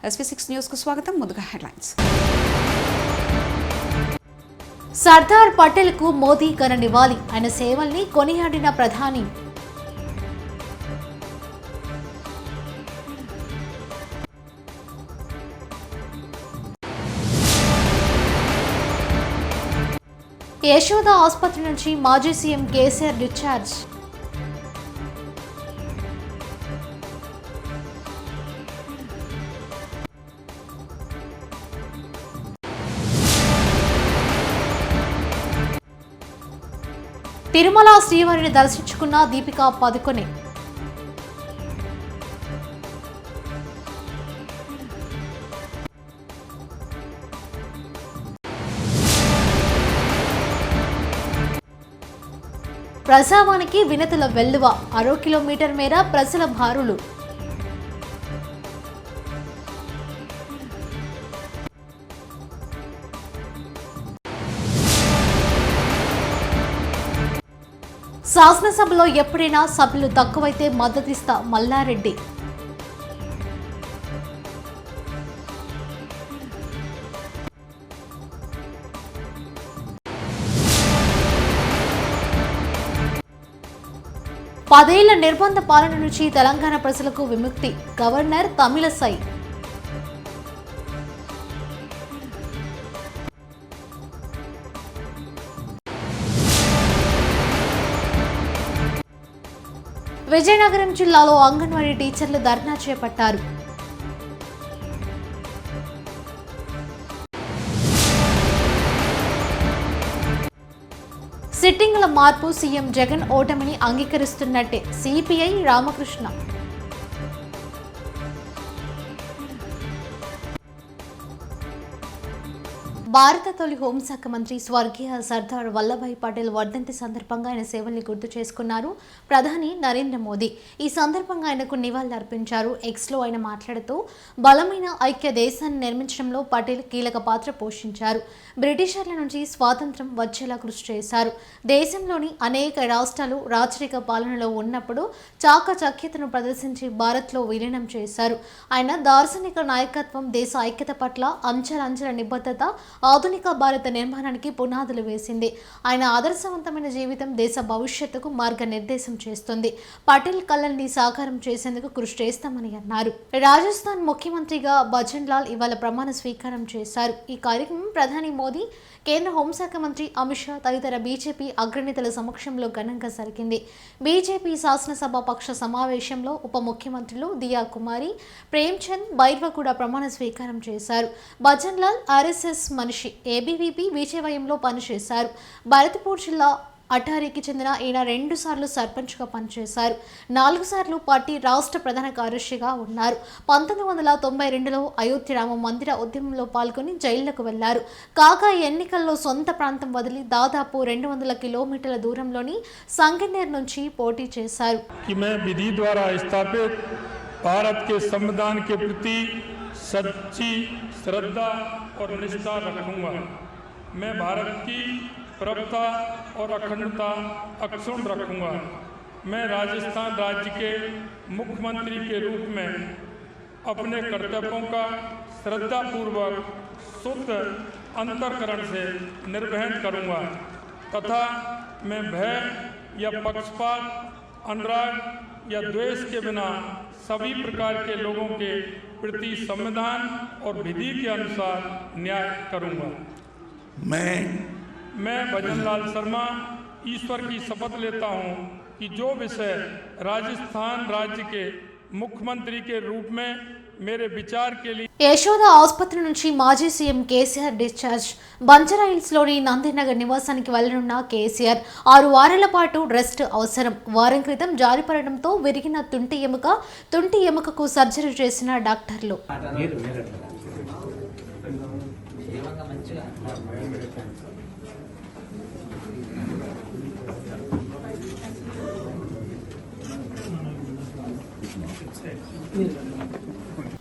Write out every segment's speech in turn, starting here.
SV6 news కు స్వాగతం. ముందుగా హెడ్లైన్స్. సర్దార్ పటేల్ కు మోదీ ఘన నివాళి. ఆయన సేవల్ని కొనియాడిన ప్రధాని. యశోద ఆసుపత్రి నుంచి మాజీ సీఎం కేసీఆర్ డిశ్చార్జ్. తిరుమల శ్రీవారిని దర్శించుకున్న దీపికా పదుకొనె. ప్రజావానికి వినతుల వెల్లువ. 6 కిలోమీటర్ మేర ప్రజల బారులు. శాసనసభలో ఎప్పుడైనా సభ్యులు తక్కువైతే మద్దతిస్తా మల్లారెడ్డి. పదేళ్ల నిర్బంధ పాలన నుంచి తెలంగాణ ప్రజలకు విముక్తి. గవర్నర్ తమిళసై. విజయనగరం జిల్లాలో అంగన్వాడీ టీచర్లు ధర్నా చేపట్టారు. సిట్టింగుల మార్పు. సీఎం జగన్ ఓటమిని అంగీకరిస్తున్నట్టే సిపిఐ రామకృష్ణ. భారత తొలి హోంశాఖ మంత్రి స్వర్గీయ సర్దార్ వల్లభాయ్ పటేల్ వర్ధంతి సందర్భంగా ఆయన సేవల్ని గుర్తు చేసుకున్నారు ప్రధాని నరేంద్ర మోదీ. ఈ సందర్భంగా ఆయనకు నివాళులర్పించారు. ఎక్స్లో ఆయన మాట్లాడుతూ బలమైన ఐక్య దేశాన్ని నిర్మించడంలో పటేల్ కీలక పాత్ర పోషించారు. బ్రిటిషర్ల నుంచి స్వాతంత్ర్యం వచ్చేలా కృషి చేశారు. దేశంలోని అనేక రాష్ట్రాలు రాచరిక పాలనలో ఉన్నప్పుడు చాకచక్యతను ప్రదర్శించి భారత్లో విలీనం చేశారు. ఆయన దార్శనిక నాయకత్వం దేశ ఐక్యత పట్ల అంచెలంచెల నిబద్ధత ఆధునిక భారత నిర్మాణానికి పునాదులు వేసింది. ఆయన ఆదర్శవంతమైన జీవితం దేశ భవిష్యత్తుకు మార్గనిర్దేశం చేస్తుంది. పటేల్ కళల్ని సాకారం చేసేందుకు కృషి చేస్తామని అన్నారు. రాజస్థాన్ ముఖ్యమంత్రిగా భజన్ లాల్ ఇవాళ ప్రమాణ స్వీకారం చేశారు. ఈ కార్యక్రమం ప్రధాని మోదీ, కేంద్ర హోంశాఖ మంత్రి అమిత్ షా తదితర బీజేపీ అగ్రనేతల సమక్షంలో ఘనంగా జరిగింది. బీజేపీ శాసనసభ పక్ష సమావేశంలో ఉప ముఖ్యమంత్రులు దియా కుమారి, ప్రేమ్చంద్ బైర్వా కూడా ప్రమాణ స్వీకారం చేశారు. భజన్ లాల్ ఆర్ఎస్ఎస్ మనిషి. ఏబీవీపీ విజయవాయంలో పనిచేశారు. భరత్పూర్ జిల్లా అటారీకి చెందిన ఈయన 2 సార్లు సర్పంచ్గా పనిచేశారు. 4 సార్లు పార్టీ రాష్ట్ర ప్రధాన కార్యదర్శిగా ఉన్నారు. 1992లో అయోధ్య రామ మందిర ఉద్యమంలో పాల్గొని జైళ్లకు వెళ్లారు. కాగా ఎన్నికల్లో సొంత ప్రాంతం వదిలి దాదాపు 200 కిలోమీటర్ల దూరంలోని సంగనేర్ నుంచి పోటీ చేశారు. भारत के संविधान के प्रति सच्ची श्रद्धा और निष्ठा रखूंगा। मैं भारत की प्रभुता और अखंडता अक्षुण्ण रखूंगा। मैं राजस्थान राज्य के मुख्यमंत्री के रूप में अपने कर्तव्यों का श्रद्धापूर्वक शुद्ध अंतःकरण से निर्वहन करूंगा तथा मैं भय या पक्षपात, अनुराग या द्वेष के बिना सभी प्रकार के लोगों के प्रति संविधान और विधि के अनुसार न्याय करूंगा। मैं भजन लाल शर्मा ईश्वर की शपथ लेता हूं कि जो विषय राजस्थान राज्य के मुख्यमंत्री के रूप में मेरे विचार के लिए. యశోద ఆసుపత్రి నుంచి మాజీ సీఎం కేసీఆర్ డిశ్చార్జ్. బంజారాహిల్స్లోని నందినగర్ నివాసానికి వెళ్లనున్న కేసీఆర్ 6 వారాల పాటు రెస్ట్ అవసరం. వారం క్రితం జారిపడడంతో విరిగిన తుంటి ఎముకకు సర్జరీ చేసిన డాక్టర్లు.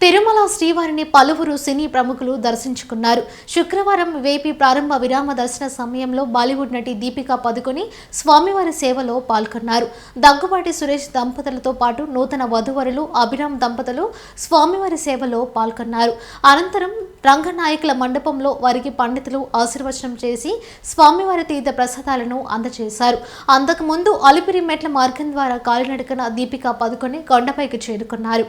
తిరుమల శ్రీవారిని పలువురు సినీ ప్రముఖులు దర్శించుకున్నారు. శుక్రవారం వేపి ప్రారంభ విరామ దర్శన సమయంలో బాలీవుడ్ నటి దీపికా పదుకొని స్వామివారి సేవలో పాల్గొన్నారు. దగ్గుబాటి సురేష్ దంపతులతో పాటు నూతన వధూవరులు అభిరామ్ దంపతులు స్వామివారి సేవలో పాల్గొన్నారు. అనంతరం రంగనాయకుల మండపంలో వారికి పండితులు ఆశీర్వచనం చేసి స్వామివారి తీర్థ ప్రసాదాలను అందజేశారు. అంతకుముందు అలిపిరి మెట్ల మార్గం ద్వారా కాలినడకన దీపికా పదుకొని కొండపైకి చేరుకున్నారు.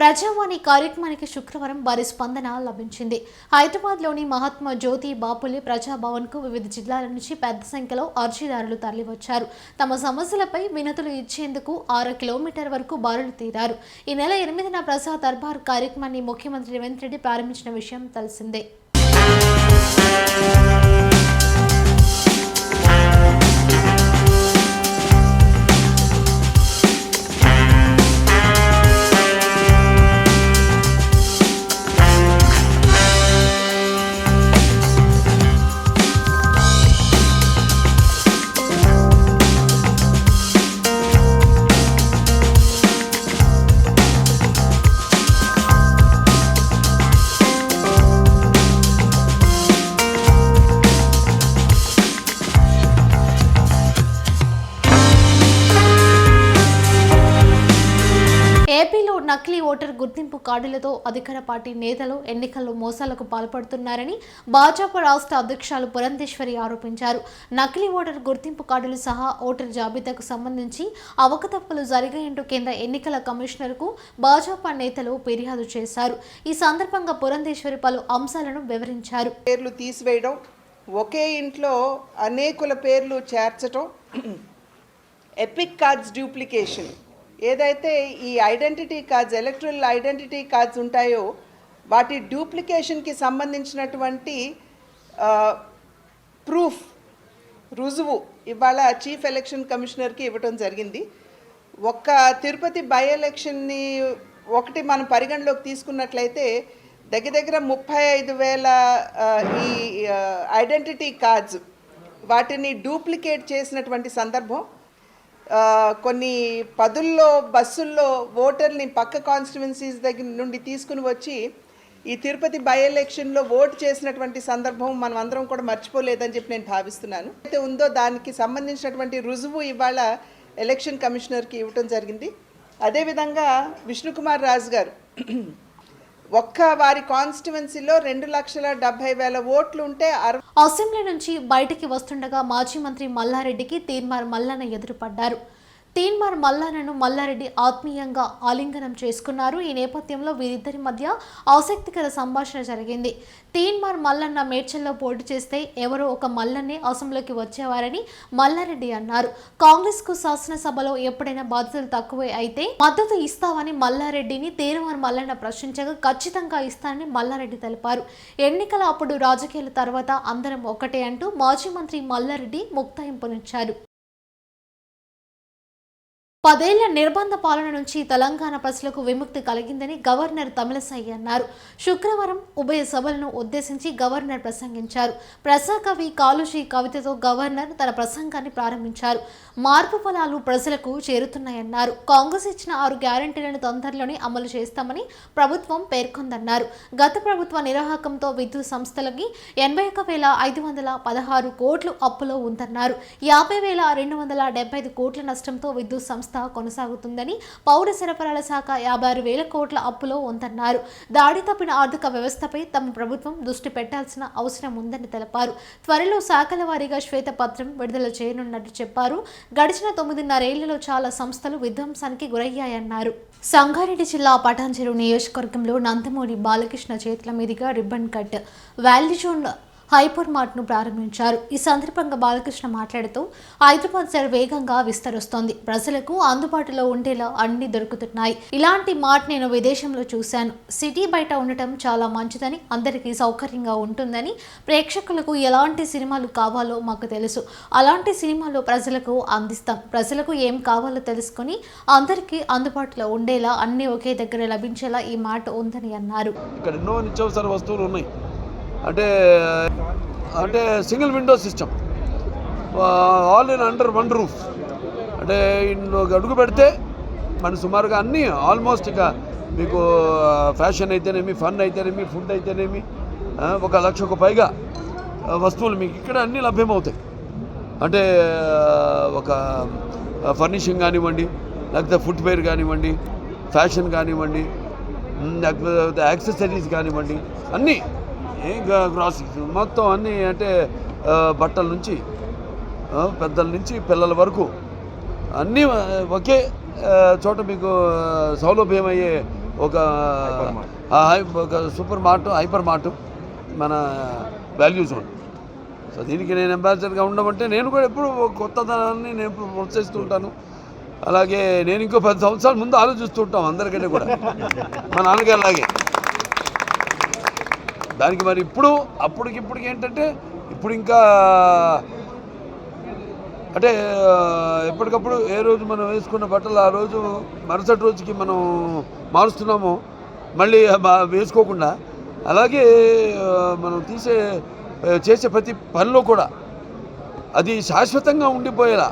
ప్రజావాణి కార్యక్రమానికి శుక్రవారం భారీ స్పందన లభించింది. హైదరాబాద్లోని మహాత్మా జ్యోతి బాపులే ప్రజాభవన్కు వివిధ జిల్లాల నుంచి పెద్ద సంఖ్యలో అర్జీదారులు తరలివచ్చారు. తమ సమస్యలపై వినతులు ఇచ్చేందుకు 6 కిలోమీటర్ల వరకు బారులు తీరారు. ఈ నెల 8న ప్రజా దర్బార్ కార్యక్రమాన్ని ముఖ్యమంత్రి రేవంత్ రెడ్డి ప్రారంభించిన విషయం తెలిసిందే. ఏపీలో నకిలీ ఓటర్ గుర్తింపు కార్డులతో అధికార పార్టీ నేతలు ఎన్నికల్లో మోసాలకు పాల్పడుతున్నారని భాజపా రాష్ట్ర అధ్యక్షురాలు పురంధేశ్వరి ఆరోపించారు. నకిలీ ఓటర్ గుర్తింపు కార్డులు సహా ఓటర్ జాబితాకు సంబంధించి అవకతవకలు జరిగాయంటూ కేంద్ర ఎన్నికల కమిషనర్కు భాజపా నేతలు ఫిర్యాదు చేశారు. ఈ సందర్భంగా పురంధేశ్వరి పలు అంశాలను వివరించారు. పేర్లు తీసివేయడం, ఒకే ఇంట్లో అనేకుల పేర్లు చేర్చడం, ఎపిక్ కార్డ్స్ డూప్లికేషన్, ఏదైతే ఈ identity cards electoral identity cards ఉంటాయో వాటి డూప్లికేషన్కి సంబంధించినటువంటి ప్రూఫ్ రుజువు ఇవాళ చీఫ్ ఎలక్షన్ కమిషనర్కి ఇవ్వడం జరిగింది. ఒక్క తిరుపతి బై ఎలక్షన్ని ఒకటి మనం పరిగణలోకి తీసుకున్నట్లయితే దగ్గర 35,000 ఈ ఐడెంటిటీ కార్డ్స్ వాటిని డూప్లికేట్ చేసినటువంటి సందర్భం. కొన్ని పదుల్లో బస్సుల్లో ఓటర్ని పక్క కాన్స్టిట్యువెన్సీస్ దగ్గర నుండి తీసుకుని వచ్చి ఈ తిరుపతి బై ఎలక్షన్లో ఓటు చేసినటువంటి సందర్భం మనం అందరం కూడా మర్చిపోలేదని చెప్పి నేను భావిస్తున్నాను. అయితే ఉందో దానికి సంబంధించినటువంటి రుజువు ఇవాళ ఎలక్షన్ కమిషనర్కి ఇవ్వటం జరిగింది. అదేవిధంగా విష్ణుకుమార్ రాజు గారు ఒక్క వారి కాన్స్టిట్యువెన్సీలో 2,70,000 ఓట్లు ఉంటే అసెంబ్లీ నుంచి బయటికి వస్తుండగా మాజీ మంత్రి మల్లారెడ్డికి తీన్మార్ మల్లన్న ఎదురుపడ్డారు. తీన్మార్ మల్లన్నను మల్లారెడ్డి ఆత్మీయంగా ఆలింగనం చేసుకున్నారు. ఈ నేపథ్యంలో వీరిద్దరి మధ్య ఆసక్తికర సంభాషణ జరిగింది. తీన్మార్ మల్లన్న మేడ్చల్లో పోటీ చేస్తే ఎవరో ఒక మల్లన్నే అసెంబ్లీకి వచ్చేవారని మల్లారెడ్డి అన్నారు. కాంగ్రెస్కు శాసనసభలో ఎప్పుడైనా బాధ్యతలు తక్కువే అయితే మద్దతు ఇస్తామని మల్లారెడ్డిని తీన్మార్ మల్లన్న ప్రశ్నించగా ఖచ్చితంగా ఇస్తానని మల్లారెడ్డి తెలిపారు. ఎన్నికల అప్పుడు రాజకీయాల తర్వాత అందరం ఒకటే అంటూ మాజీ మంత్రి మల్లారెడ్డి ముక్తాయింపునిచ్చారు. 10 ఏళ్ల నిర్బంధ పాలన నుంచి తెలంగాణ ప్రజలకు విముక్తి కలిగిందని గవర్నర్ తమిళసై అన్నారు. శుక్రవారం ఉభయ సభలను ఉద్దేశించి గవర్నర్ ప్రసంగించారు. ప్రజాకవి కాళోజీ కవితతో గవర్నర్ తన ప్రసంగాన్ని ప్రారంభించారు. మార్పు ఫలాలు ప్రజలకు చేరుతున్నాయన్నారు. కాంగ్రెస్ ఇచ్చిన 6 గ్యారంటీలను తొందరలోనే అమలు చేస్తామని ప్రభుత్వం పేర్కొందన్నారు. గత ప్రభుత్వ నిర్వాహకంతో విద్యుత్ సంస్థలకి 81,516 కోట్లు అప్పులో ఉందన్నారు. 50,275 కోట్ల నష్టంతో విద్యుత్ సంస్థ కొనసాగుతుందని, పౌర సరఫరాల శాఖ 56,000 కోట్ల అప్పులో ఉందన్నారు. దాడి తప్పిన ఆర్థిక వ్యవస్థపై తమ ప్రభుత్వం దృష్టి పెట్టాల్సిన అవసరం ఉందని తెలిపారు. త్వరలో శాఖల వారీగా శ్వేతపత్రం విడుదల చేయనున్నట్టు చెప్పారు. గడిచిన 9.5 ఏళ్లలో చాలా సంస్థలు విధ్వంసానికి గురయ్యాయన్నారు. సంగారెడ్డి జిల్లా పటాన్చెరు నియోజకవర్గంలో నందమూరి బాలకృష్ణ చేతుల మీదుగా రిబ్బన్ కట్ వాల్యూజోన్ హైపర్ మార్ట్ను ప్రారంభించారు. ఈ సందర్భంగా బాలకృష్ణ మాట్లాడుతూ హైదరాబాద్ శహర్ వేగంగా విస్తరిస్తోంది. ప్రజలకు అందుబాటులో ఉండేలా అన్ని దొరుకుతున్నాయి. ఇలాంటి మార్ట్ నేను విదేశంలో చూశాను. సిటీ బయట ఉండటం చాలా మంచిదని, అందరికీ సౌకర్యంగా ఉంటుందని, ప్రేక్షకులకు ఎలాంటి సినిమాలు కావాలో మాకు తెలుసు. అలాంటి సినిమాలు ప్రజలకు అందిస్తాం. ప్రజలకు ఏం కావాలో తెలుసుకుని అందరికీ అందుబాటులో ఉండేలా అన్ని ఒకే దగ్గర లభించేలా ఈ మార్ట్ ఉందని అన్నారు. ఇక్కడ ఎన్నో నిత్యావసర వస్తువులు ఉన్నాయి. అంటే single window system, all in under one roof. అంటే అడుగు పెడితే మన సుమారుగా అన్నీ ఆల్మోస్ట్ ఇక మీకు ఫ్యాషన్ అయితేనేమి, ఫన్ అయితేనేమి, ఫుడ్ అయితేనేమి 1,00,000కు పైగా వస్తువులు మీకు ఇక్కడ అన్నీ లభ్యమవుతాయి. అంటే ఒక ఫర్నిషింగ్ కానివ్వండి, లేకపోతే ఫుట్వేర్ కానివ్వండి, ఫ్యాషన్ కానివ్వండి, లేకపోతే యాక్సెసరీస్ కానివ్వండి, అన్నీ గ్రాసరీస్ మొత్తం అన్నీ. అంటే బట్టల నుంచి పెద్దల నుంచి పిల్లల వరకు అన్నీ ఒకే చోట మీకు సౌలభ్యమయ్యే ఒక సూపర్ మార్ట్, హైపర్ మార్ట్ మన వాల్యూ జోన్. సో దీనికి నేను అంబాసిడర్గా ఉండమంటే నేను కూడా ఎప్పుడు కొత్తదనాన్ని నేను ప్రోత్సహిస్తూ ఉంటాను. అలాగే నేను ఇంకో 10 సంవత్సరాల ముందు ఆలోచిస్తూ ఉంటాం అందరికంటే కూడా, మా నాన్నగారిలాగే. దానికి మరి అప్పటికిప్పటికి ఏంటంటే ఇప్పుడు ఇంకా అంటే ఎప్పటికప్పుడు ఏ రోజు మనం వేసుకున్న బట్టలు ఆ రోజు మరుసటి రోజుకి మనం మారుస్తున్నామో మళ్ళీ వేసుకోకుండా, అలాగే మనం చేసే ప్రతి పనిలో కూడా అది శాశ్వతంగా ఉండిపోయేలా,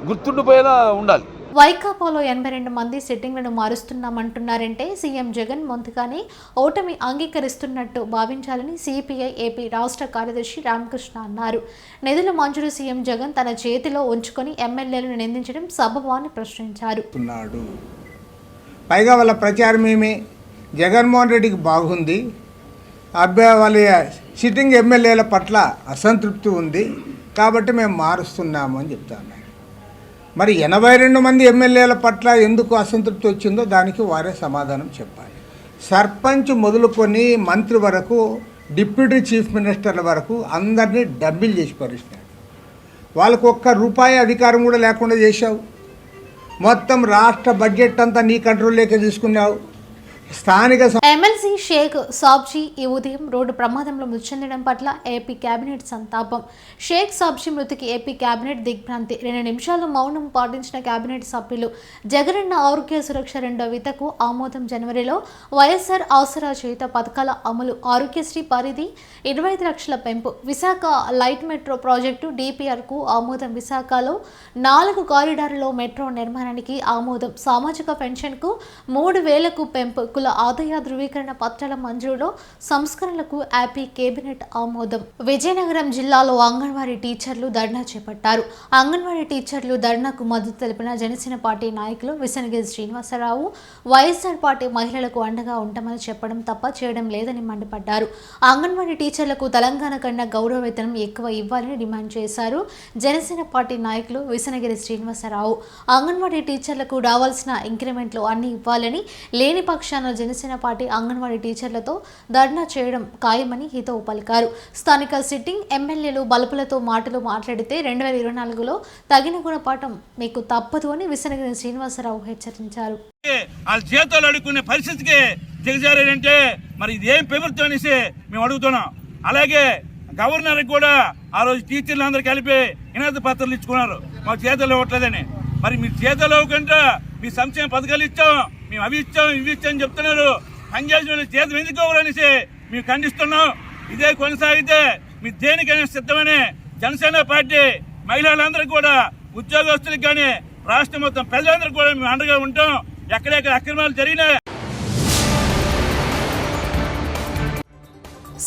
గుర్తుండిపోయేలా ఉండాలి. వైకాపాలో 82 మంది సిట్టింగ్లను మారుస్తున్నామంటున్నారంటే సీఎం జగన్ ముందుగానే ఓటమి అంగీకరిస్తున్నట్టు భావించాలని సిపిఐ ఏపీ రాష్ట్ర కార్యదర్శి రామకృష్ణ అన్నారు. నిధుల మంజూరు సీఎం జగన్ తన చేతిలో ఉంచుకొని ఎమ్మెల్యేలను నిందించడం సబబా అని ప్రశ్నించారు. పైగా వాళ్ళ ప్రచారం ఏమి, జగన్మోహన్ రెడ్డికి బాగుంది, వాళ్ళ సిట్టింగ్ ఎమ్మెల్యేల పట్ల అసంతృప్తి ఉంది కాబట్టి మేము మారుస్తున్నాము అని చెప్తాను. మరి 82 మంది ఎమ్మెల్యేల పట్ల ఎందుకు అసంతృప్తి వచ్చిందో దానికి వారే సమాధానం చెప్పాలి. సర్పంచ్ మొదలుకొని మంత్రి వరకు, డిప్యూటీ చీఫ్ మినిస్టర్ల వరకు అందరినీ డబ్బిల్ చేసి పరిచినాడు. వాళ్ళకు ₹1 అధికారం కూడా లేకుండా చేశావు. మొత్తం రాష్ట్ర బడ్జెట్ అంతా నీ కంట్రోల్లోకి తీసుకున్నావు. స్థానిక ఎమ్మెల్సీ షేక్ సాబ్జీ ఈ ఉదయం రోడ్డు ప్రమాదంలో మృతి చెందడం పట్ల ఏపీ కేబినెట్ సంతాపం. షేక్ సాబ్జీ మృతికి ఏపీ కేబినెట్ దిగ్భ్రాంతి. 2 నిమిషాలు మౌనం పాటించిన కేబినెట్ సభ్యులు. జగనన్న ఆరోగ్య సురక్ష 2వ విడతకు ఆమోదం. జనవరిలో వైఎస్ఆర్ ఆసరా చేయుత పథకాల అమలు. ఆరోగ్యశ్రీ పరిధి 25 లక్షల పెంపు. విశాఖ లైట్ మెట్రో ప్రాజెక్టు డిపిఆర్కు ఆమోదం. విశాఖలో 4 కారిడార్లలో మెట్రో నిర్మాణానికి ఆమోదం. సామాజిక పెన్షన్కు 3,000కు పెంపు. కుల ఆదాయ ధృవీకరణ పత్రాల మంజూరులో సంస్కరణలకు ఏపీ కేబినెట్ ఆమోదం. విజయనగరం జిల్లాలో అంగన్వాడీ టీచర్లు ధర్నా చేపట్టారు. అంగన్వాడీ టీచర్లు ధర్నాకు మద్దతు తెలిపిన జనసేన పార్టీ నాయకులు విసనగిరి శ్రీనివాసరావు వైఎస్ఆర్ పార్టీ మహిళలకు అండగా ఉంటామని చెప్పడం తప్ప చేయడం లేదని మండిపడ్డారు. అంగన్వాడీ టీచర్లకు తెలంగాణ కన్నా గౌరవ వేతనం ఎక్కువ ఇవ్వాలని డిమాండ్ చేశారు. జనసేన పార్టీ నాయకులు విసనగిరి శ్రీనివాసరావు అంగన్వాడీ టీచర్లకు రావాల్సిన ఇంక్రిమెంట్లు అన్ని ఇవ్వాలని, లేని పక్షాన జనసేన పార్టీ అంగన్వాడీ టీచర్లతో ధర్నా చేయడం ఖాయమని హితవు పలికారు. స్థానిక సిట్టింగ్ ఎమ్మెల్యేలు బల్బులతో మాటలు మాట్లాడితే 2024లో తగిన గుణపాఠం మీకు తప్పదు అని విసనగిరి శ్రీనివాసరావు హెచ్చరించారు. వాళ్ళ చేతులు అడుక్కునే పరిస్థితికి దిగజారంటే మరి ఇదేం ప్రభుత్వం అనేసి మేము అడుగుతున్నాం. అలాగే గవర్నర్కి కూడా ఆ రోజు టీచర్లు అందరూ కలిపి వినతి పత్రాలు ఇచ్చుకున్నారు, మాకు చేతులు ఇవ్వట్లేదని. మరి మీ చేతిలో కంటే మీ సంక్షేమ పథకాలు ఇచ్చాం, మేము అవి ఇచ్చాం ఇవి ఇచ్చాం చెప్తున్నారు. పనిచేసిన చేతులు ఎందుకు అనేసి మేము ఖండిస్తున్నాం. ఇదే కొనసాగితే మీ దేనికైనా సిద్ధమని జనసేన పార్టీ మహిళలందరూ కూడా, ఉద్యోగస్తులకు కానీ రాష్ట్రం మొత్తం ప్రజలందరూ కూడా మేము అండగా ఉంటాం. ఎక్కడెక్కడ అక్రమాలు జరిగినా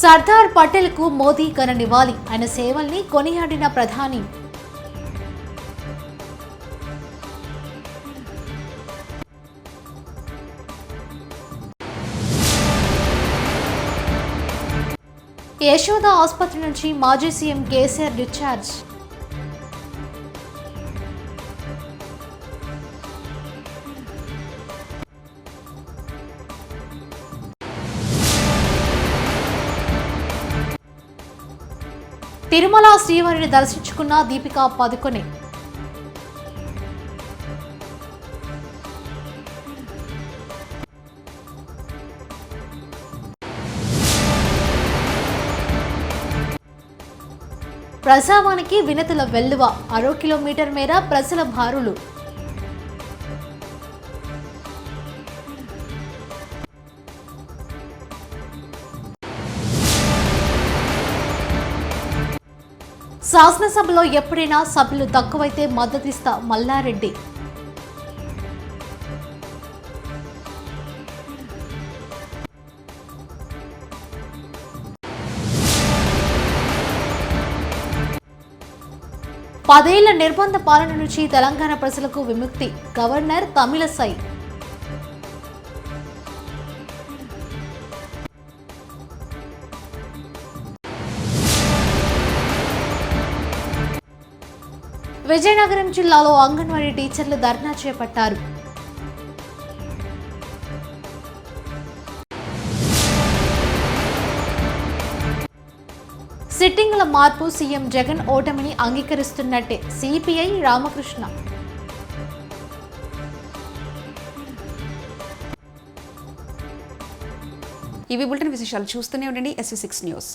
సర్దార్ పటేల్ కు మోదీ ఘన నివాళి. ఆయన సేవల్ని కొనియాడిన ప్రధాని. యశోద ఆసుపత్రి నుంచి మాజీ సీఎం కేసీఆర్ డిశ్చార్జ్. తిరుమల శ్రీవారిని దర్శించుకున్న దీపికా పదుకొనె. ప్రజావానికి వినతుల వెల్లువ. 6 కిలోమీటర్ మేర ప్రజల బారులు. శాసనసభలో ఎప్పుడైనా సభ్యులు తక్కువైతే మద్దతిస్తా మల్లారెడ్డి. పదేళ్ల నిర్బంధ పాలన నుంచి తెలంగాణ ప్రజలకు విముక్తి. గవర్నర్ తమిళసై. విజయనగరం జిల్లాలో అంగన్వాడీ టీచర్లు ధర్నా చేపట్టారు. సిట్టింగుల మార్పు. సీఎం జగన్ ఓటమిని అంగీకరిస్తున్నట్టే. సిపిఐ రామకృష్ణ. ఇవి బులెటిన్ విశేషాలు. చూస్తూనే ఉండండి SV6 న్యూస్.